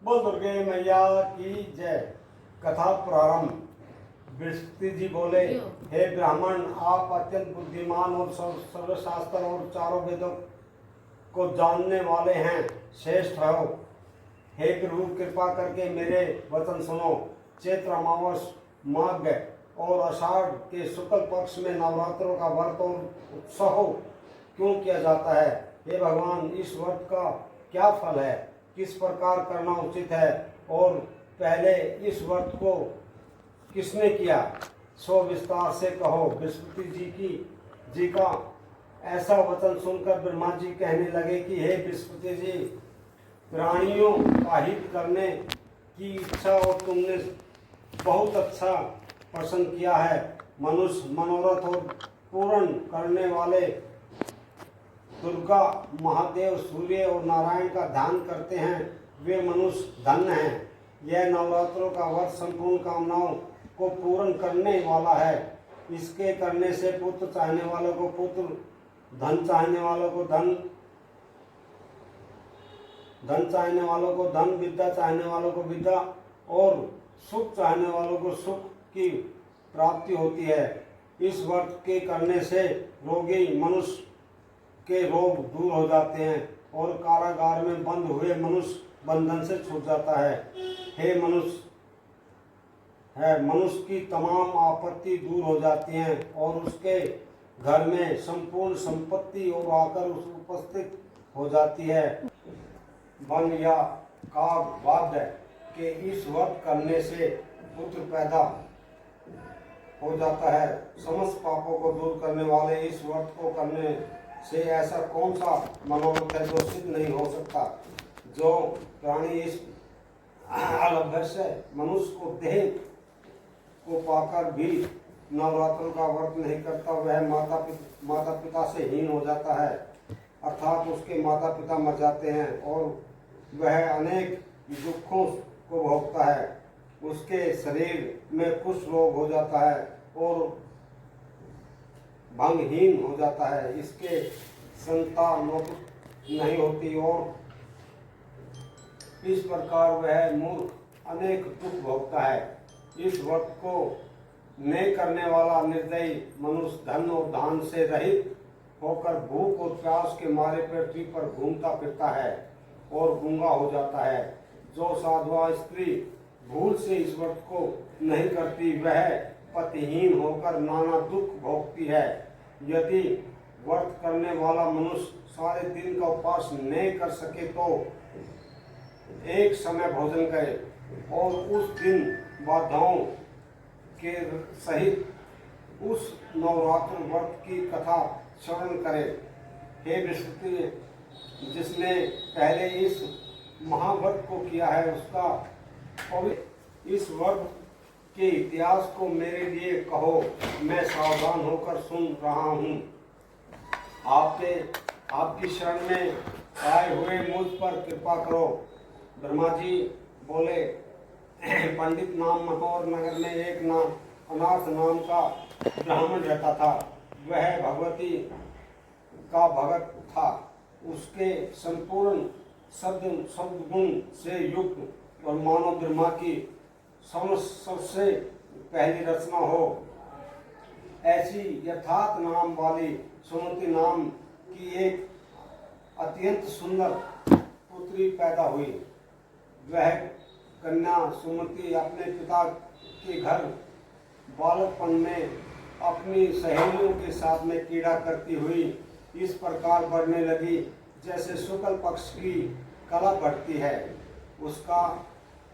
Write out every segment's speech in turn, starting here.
बोल दुर्गे मैया की जय। कथा प्रारंभ। बृहस्पति जी बोले, हे ब्राह्मण, आप अत्यंत बुद्धिमान और सर्वशास्त्र और चारों वेदों को जानने वाले हैं, श्रेष्ठ हो। हे प्रभु, कृपा करके मेरे वचन सुनो। चैत्र अमावस, माघ और आषाढ़ के शुक्ल पक्ष में नवरात्रों का व्रत और उत्सव क्यों किया जाता है? हे भगवान, इस व्रत का क्या फल है? किस प्रकार करना उचित है? और पहले इस व्रत को किसने किया, सो विस्तार से कहो। बृहस्पति जी का ऐसा वचन सुनकर ब्रह्मा जी कहने लगे कि हे बृहस्पति जी, प्राणियों का हित करने की इच्छा और तुमने बहुत अच्छा प्रश्न किया है। मनुष्य मनोरथ और पूर्ण करने वाले दुर्गा, महादेव, सूर्य और नारायण का ध्यान करते हैं, वे मनुष्य धन्य हैं। यह नवरात्रों का व्रत संपूर्ण कामनाओं को पूर्ण करने वाला है। इसके करने से पुत्र चाहने वालों को पुत्र, धन चाहने वालों को धन, धन चाहने वालों को धन, विद्या चाहने वालों को विद्या और सुख चाहने वालों को सुख की प्राप्ति होती है। इस व्रत के करने से रोगी मनुष्य के रोग दूर हो जाते हैं और कारागार में बंद हुए मनुष्य बंधन से छूट जाता है। हे मनुष्य की तमाम आपत्ति दूर हो जाती हैं और उसके घर में संपूर्ण संपत्ति और आकर उपस्थित हो जाती है। वन या काग वाद्य के इस व्रत करने से पुत्र पैदा हो जाता है। समस्त पापों को दूर करने वाले इस व्रत को करने से ऐसा कौन सा मनोरथ है जो सिद्ध नहीं हो सकता? जो प्राणी इस अलभ्य से मनुष्य को देह को पाकर भी नवरात्रों का व्रत नहीं करता, वह माता पिता से हीन हो जाता है, अर्थात उसके माता पिता मर जाते हैं और वह अनेक दुखों को भोगता है। उसके शरीर में कुछ रोग हो जाता है और भंगहीन हो जाता है। इसके संतान नहीं होती और इस प्रकार वह मूर्ख अनेक दुख भोगता है। इस व्रत को नहीं करने वाला निर्दयी मनुष्य धन और दान से रहित होकर भूख और प्यास के मारे पृथ्वी पर घूमता फिरता है और गूंगा हो जाता है। जो साधुआ स्त्री भूल से इस व्रत को नहीं करती, वह पतिहीन होकर नाना दुख भोगती है। यदि व्रत करने वाला मनुष्य सारे दिन का उपवास नहीं कर सके तो एक समय भोजन करे और उस दिन बाधाओं के सहित उस नवरात्र व्रत की कथा श्रवण करे। हे बृहस्पति, जिसने पहले इस महाव्रत को किया है, उसका पवित्र इस व्रत के इतिहास को मेरे लिए कहो। मैं सावधान होकर सुन रहा हूँ। आपकी शरण में आए हुए मुझ पर कृपा करो। ब्रह्मा जी बोले, पंडित नाम महौर नगर में एक अनाथ नाम का ब्राह्मण रहता था। वह भगवती का भगत था। उसके संपूर्ण शब्द गुण से युक्त और मानव ब्रह्मा की सबसे पहली रचना हो ऐसी यथार्थ नाम वाली सुमति नाम की एक अत्यंत सुंदर पुत्री पैदा हुई। वह कन्या सुमति अपने पिता के घर बालकपन में अपनी सहेलियों के साथ में क्रीड़ा करती हुई इस प्रकार बढ़ने लगी जैसे शुक्ल पक्ष की कला बढ़ती है। उसका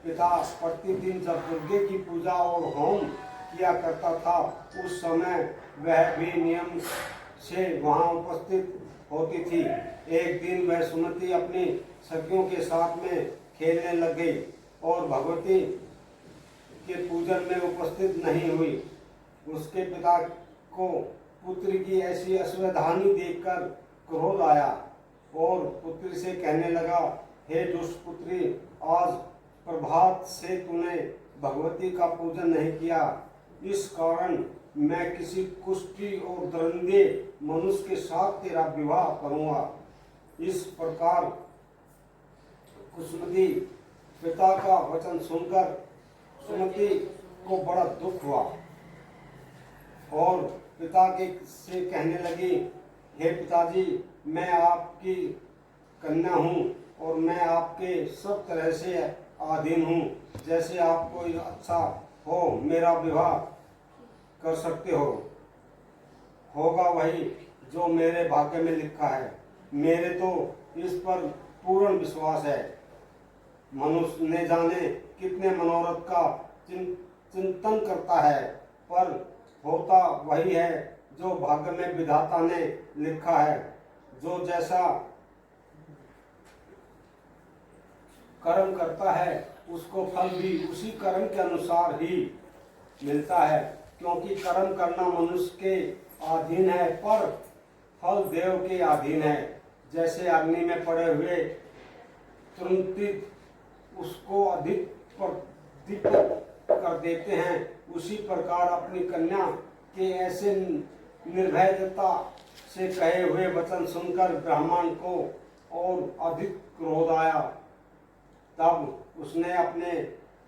पिता प्रतिदिन जब दुर्गे की पूजा और होम किया करता था, उस समय वह भी नियम से वहां उपस्थित होती थी। एक दिन वह सुमति अपनी सखियों के साथ में खेलने लग गई और भगवती के पूजन में उपस्थित नहीं हुई। उसके पिता को पुत्री की ऐसी असावधानी देखकर क्रोध आया और पुत्री से कहने लगा, हे दुष्ट पुत्री, आज प्रभात से तूने भगवती का पूजन नहीं किया। इस कारण मैं किसी कुष्ठी और दरिंदे मनुष्य के साथ तेरा विवाह करूंगा। इस प्रकार कुसुमती पिता का वचन सुनकर सुमति को बड़ा दुख हुआ और पिता के से कहने लगी, हे पिताजी, मैं आपकी कन्या हूँ और मैं आपके सब तरह से अधीन हूँ। जैसे आपको अच्छा हो मेरा विवाह कर सकते हो, होगा वही जो मेरे भाग्य में लिखा है। मेरे तो इस पर पूर्ण विश्वास है। मनुष्य ने जाने कितने मनोरथ का चिंतन करता है, पर होता वही है जो भाग्य में विधाता ने लिखा है। जो जैसा कर्म करता है उसको फल भी उसी कर्म के अनुसार ही मिलता है, क्योंकि कर्म करना मनुष्य के अधीन है पर फल देव के अधीन है। जैसे अग्नि में पड़े हुए तुरंत उसको अधिक प्रदीप्त कर देते हैं, उसी प्रकार अपनी कन्या के ऐसे निर्भयता से कहे हुए वचन सुनकर ब्राह्मण को और अधिक क्रोध आया। तब उसने अपने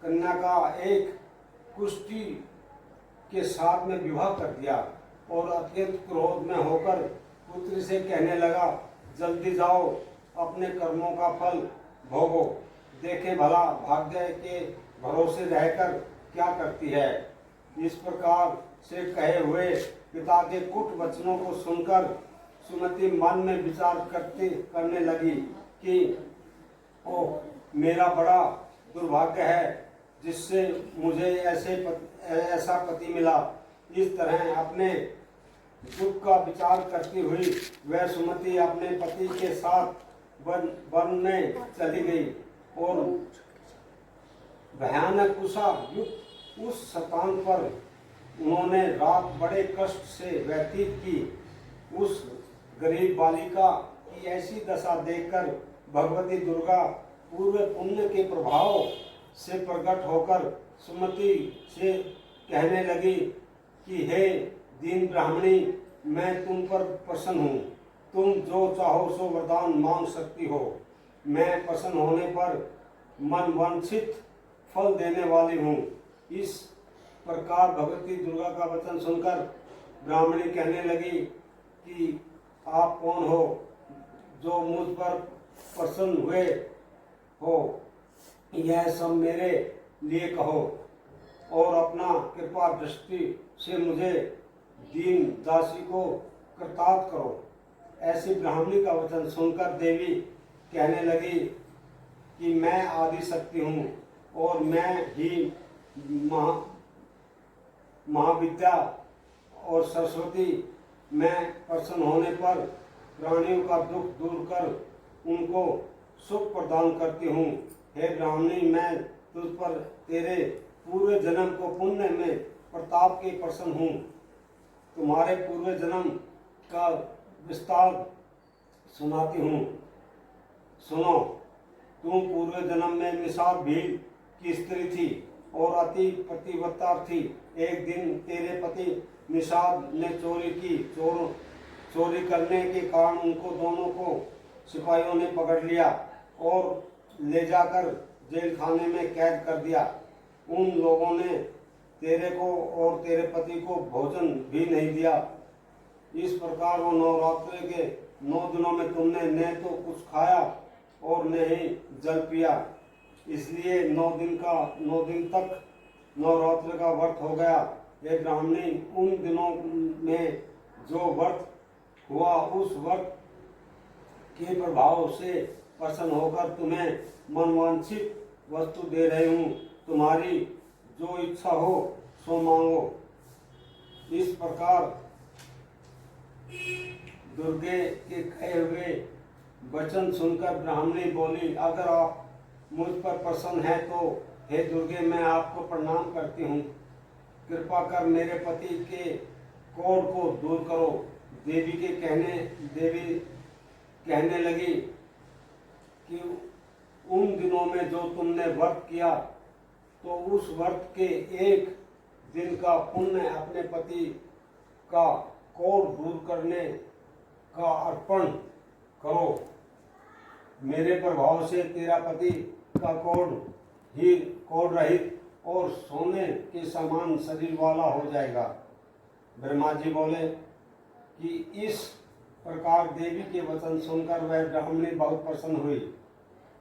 कन्या का एक कुष्ठी के साथ में विवाह कर दिया और अत्यंत क्रोध में होकर पुत्री से कहने लगा, जल्दी जाओ, अपने कर्मों का फल भोगो, देखे भला भाग्य के भरोसे रहकर क्या करती है। इस प्रकार से कहे हुए पिता के कुट वचनों को सुनकर सुमति मन में विचार करने लगी कि ओह, मेरा बड़ा दुर्भाग्य है जिससे मुझे ऐसा पति मिला। इस तरह अपने दुख का विचार करती हुई वह सुमति अपने पति के साथ वन में चली गई और भयानक कुशा युक्त उस स्थान पर उन्होंने रात बड़े कष्ट से व्यतीत की। उस गरीब बालिका की ऐसी दशा देखकर भगवती दुर्गा पूर्व पुण्य के प्रभाव से प्रकट होकर सुमति से कहने लगी कि हे दीन ब्राह्मणी, मैं तुम पर प्रसन्न हूँ। तुम जो चाहो सो वरदान मांग सकती हो। मैं प्रसन्न होने पर मन वांछित फल देने वाली हूँ। इस प्रकार भगवती दुर्गा का वचन सुनकर ब्राह्मणी कहने लगी कि आप कौन हो जो मुझ पर प्रसन्न हुए हो, यह सब मेरे लिए कहो और अपना कृपा दृष्टि से मुझे दीन दासी को कृतार्थ करो। ऐसी ब्राह्मणी का वचन सुनकर देवी कहने लगी कि मैं आदि शक्ति हूँ और मैं ही महाविद्या और सरस्वती। मैं प्रसन्न होने पर प्राणियों का दुख दूर कर उनको सुख प्रदान करती हूँ। हे ब्राह्मणी, मैं तुझ पर तेरे पूर्व जन्म को पुण्य में प्रताप के प्रसन्न हूँ। तुम्हारे पूर्व जन्म का विस्तार सुनाती हूँ, सुनो। तुम पूर्व जन्म में निषाद भील की स्त्री थी और अति पतिव्रता थी। एक दिन तेरे पति निषाद ने चोरी की। चोरी करने के कारण उनको दोनों को सिपाहियों ने पकड़ लिया और ले जाकर जेल खाने में कैद कर दिया। उन लोगों ने तेरे को और तेरे पति को भोजन भी नहीं दिया। इस प्रकार वो नवरात्रि के 9 दिनों में तुमने न तो कुछ खाया और न ही जल पिया। इसलिए 9 दिन तक नवरात्रि का व्रत हो गया। ये ब्राह्मणी, उन दिनों में जो व्रत हुआ उस व्रत के प्रभाव से प्रसन्न होकर तुम्हें मनवांछित वस्तु दे रही हूँ। तुम्हारी जो इच्छा हो सो मांगो। इस प्रकार दुर्गे के कहे हुए वचन सुनकर ब्राह्मणी बोली, अगर आप मुझ पर प्रसन्न है तो हे दुर्गे, मैं आपको प्रणाम करती हूँ। कृपा कर मेरे पति के कोढ़ को दूर करो। देवी कहने लगी कि उन दिनों में जो तुमने व्रत किया तो उस व्रत के एक दिन का पुण्य अपने पति का कोढ़ दूर करने का अर्पण करो। मेरे प्रभाव से तेरा पति का कोढ़ ही कोढ़ रहित और सोने के समान शरीर वाला हो जाएगा। ब्रह्मा जी बोले कि इस प्रकार देवी के वचन सुनकर वह ब्राह्मणी बहुत प्रसन्न हुई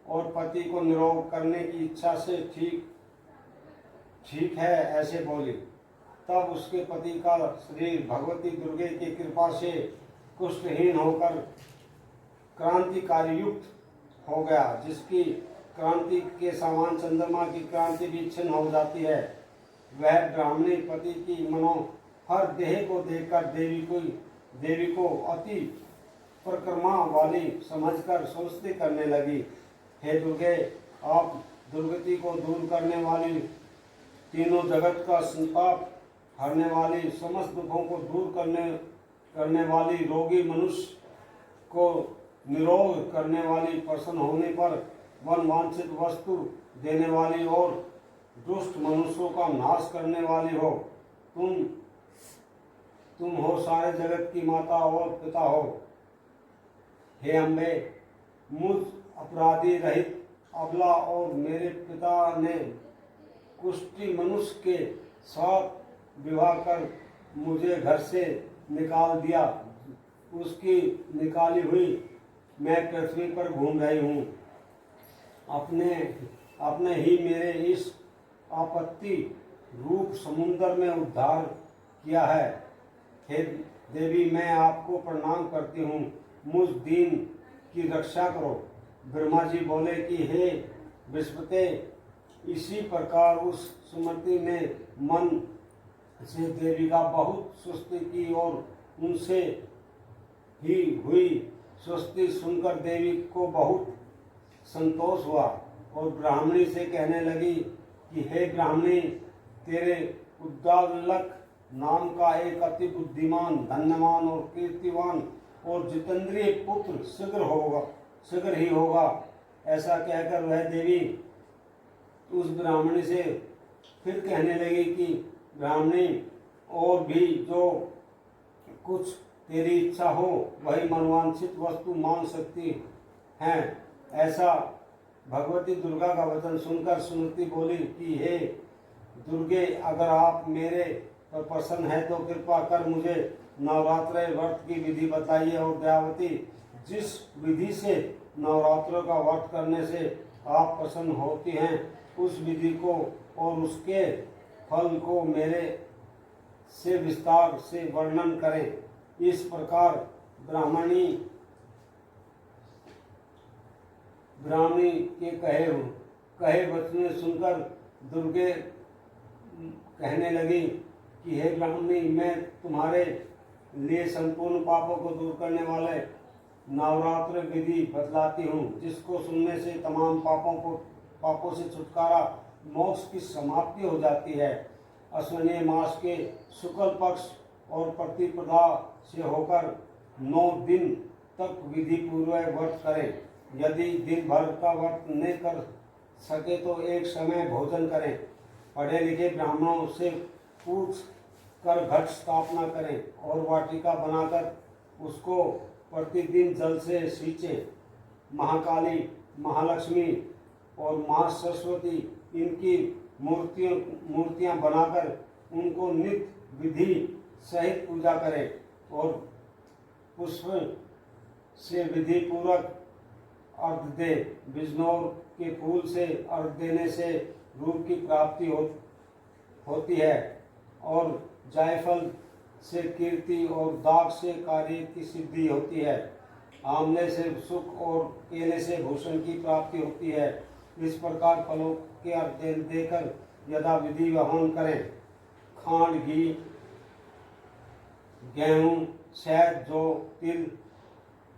और पति को निरोग करने की इच्छा से ठीक है ऐसे बोली। तब उसके पति का शरीर भगवती दुर्गे की कृपा से कुष्ठहीन होकर क्रांतिकारी युक्त हो गया, जिसकी क्रांति के समान चंद्रमा की क्रांति भी छिन्न हो जाती है। वह ब्राह्मणी पति की मनोहर देह को देखकर देवी को अति परिक्रमा वाली समझकर स्तुति करने लगी। हे दुर्गे, आप दुर्गति को दूर करने वाली, तीनों जगत का संताप हरने वाली, समस्त दुखों को दूर करने वाली, रोगी मनुष्य को निरोग करने वाली, प्रसन्न होने पर वन वांछित वस्तु देने वाली और दुष्ट मनुष्यों का नाश करने वाली हो। तुम हो सारे जगत की माता और पिता हो। हे अम्बे, मुझ अपराधी रहित अबला और मेरे पिता ने कुष्ठी मनुष्य के साथ विवाह कर मुझे घर से निकाल दिया। उसकी निकाली हुई मैं पृथ्वी पर घूम रही हूँ। अपने ही मेरे इस आपत्ति रूप समुद्र में उद्धार किया है। हे देवी, मैं आपको प्रणाम करती हूँ, मुझ दीन की रक्षा करो। ब्रह्मा जी बोले कि हे बृहस्पति, इसी प्रकार उस सुमति ने मन से देवी का बहुत स्तुति की और उनसे ही हुई स्तुति सुनकर देवी को बहुत संतोष हुआ और ब्राह्मणी से कहने लगी कि हे ब्राह्मणी, तेरे उद्दालक नाम का एक अति बुद्धिमान, धन्यवान और कीर्तिवान और जितेंद्रिय पुत्र शीघ्र ही होगा। ऐसा कहकर वह देवी उस ब्राह्मणी से फिर कहने लगी कि ब्राह्मणी, और भी जो कुछ तेरी इच्छा हो वही मनवांछित वस्तु मांग सकती हैं। ऐसा भगवती दुर्गा का वचन सुनकर सुमति बोली कि हे दुर्गे, अगर आप मेरे पर प्रसन्न है तो कृपा कर मुझे नवरात्र व्रत की विधि बताइए। और दयावती, जिस विधि से नवरात्रों का व्रत करने से आप प्रसन्न होती हैं, उस विधि को और उसके फल को मेरे से विस्तार से वर्णन करें। इस प्रकार ब्राह्मणी के कहे वचन सुनकर दुर्गे कहने लगी कि हे ब्राह्मणी, मैं तुम्हारे लिए संपूर्ण पापों को दूर करने वाले नवरात्र विधि बतलाती हूँ, जिसको सुनने से तमाम पापों से छुटकारा, मोक्ष की समाप्ति हो जाती है। अश्विनी मास के शुक्ल पक्ष और प्रतिपदा से होकर 9 दिन तक विधि पूर्वक व्रत करें। यदि दिन भर का व्रत नहीं कर सके तो एक समय भोजन करें। पढ़े लिखे ब्राह्मणों से पूछ कर घट स्थापना करें और वाटिका बनाकर उसको प्रतिदिन जल से सींचें। महाकाली, महालक्ष्मी और महासरस्वती इनकी मूर्तियां बनाकर उनको नित्य विधि सहित पूजा करें और पुष्प से विधि पूर्वक अर्घ दे। बिजनौर के फूल से अर्घ देने से रूप की प्राप्ति होती है और जायफल से कीर्ति और दाग से कार्य की सिद्धि होती है। आंवले से सुख और केले से भूषण की प्राप्ति होती है। इस प्रकार फलों के अर्घ देकर यथा विधि हवन करें। खांड, घी, गेहूँ, शहद, जौ, तिल,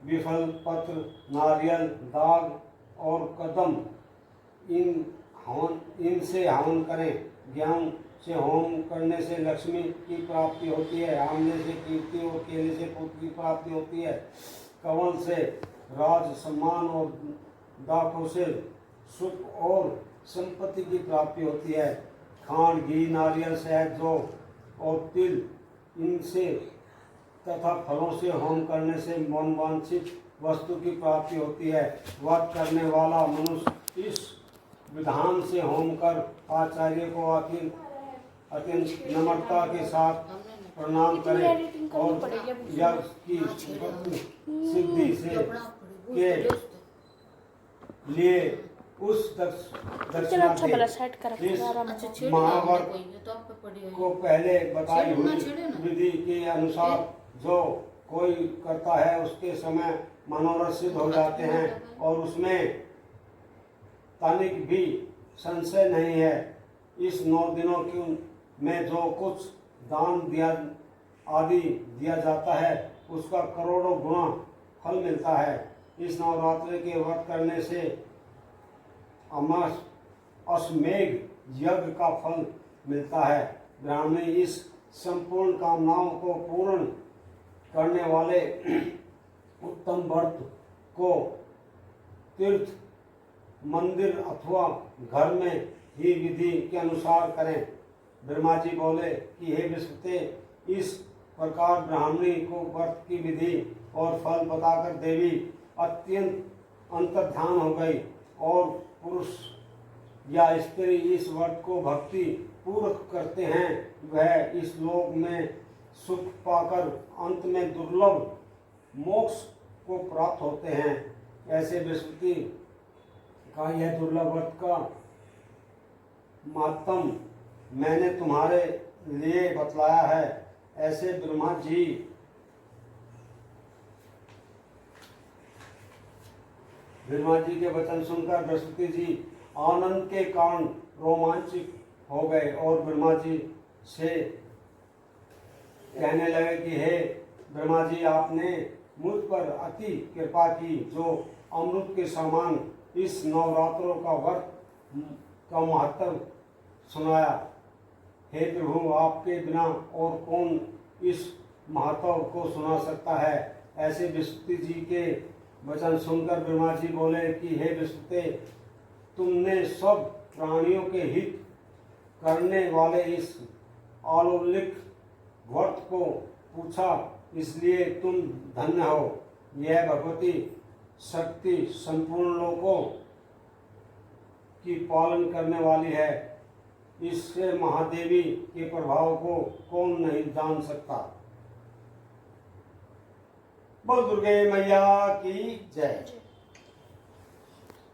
विफल पत्र, नारियल, दाग और कदम इनसे हवन करें। गेहूँ से होम करने से लक्ष्मी की प्राप्ति होती है। आंवले से कीर्ति और केले से पुत्र की प्राप्ति होती है। कमल से राज, सम्मान और दाखों से सुख और संपत्ति की प्राप्ति होती है। खांड, घी, नारियल, शहद, जौ और तिल इनसे तथा फलों से होम करने से मनवांछित वस्तु की प्राप्ति होती है। व्रत करने वाला मनुष्य इस विधान से होम कर आचार्य को अत्यंत नम्रता के साथ प्रणाम करें और यज्ञ की सिद्धि से के लिए उस दक्षिणा इस महावर्त को पहले बताई हुई विधि के अनुसार जो कोई करता है उसके समय मनोरथ सिद्ध हो जाते हैं और उसमें तनिक भी संशय नहीं है। इस 9 दिनों में जो कुछ दान आदि दिया जाता है उसका करोड़ों गुना फल मिलता है। इस नवरात्रि के व्रत करने से अश्वमेघ यज्ञ का फल मिलता है। ब्राह्मणी इस संपूर्ण कामनाओं को पूर्ण करने वाले उत्तम व्रत को तीर्थ मंदिर अथवा घर में ही विधि के अनुसार करें। ब्रह्मा जी बोले कि हे विष्णुते, इस प्रकार ब्राह्मणी को व्रत की विधि और फल बताकर देवी अत्यंत अंतर्ध्यान हो गई और पुरुष या स्त्री इस व्रत को भक्ति पूर्वक करते हैं वह इस लोक में सुख पाकर अंत में दुर्लभ मोक्ष को प्राप्त होते हैं। ऐसे बृहस्पति का यह दुर्लभ व्रत का महत्तम मैंने तुम्हारे लिए बतलाया है। ऐसे ब्रह्मा जी के वचन सुनकर बृहस्पति जी आनंद के कारण रोमांचित हो गए और ब्रह्मा जी से कहने लगे कि हे ब्रह्मा जी, आपने मुझ पर अति कृपा की जो अमृत के समान इस नवरात्रों का व्रत का महत्व सुनाया। हे प्रभु, आपके बिना और कौन इस महत्व को सुना सकता है। ऐसे बृहस्पति जी के वचन सुनकर ब्रह्मा जी बोले कि हे बृहस्पति, तुमने सब प्राणियों के हित करने वाले इस अलौकिक व्रत को पूछा, इसलिए तुम धन्य हो। यह भगवती शक्ति संपूर्ण लोकों की पालन करने वाली है। इससे महादेवी के प्रभाव को कौन नहीं जान सकता। बोल दुर्गे मैया की जय।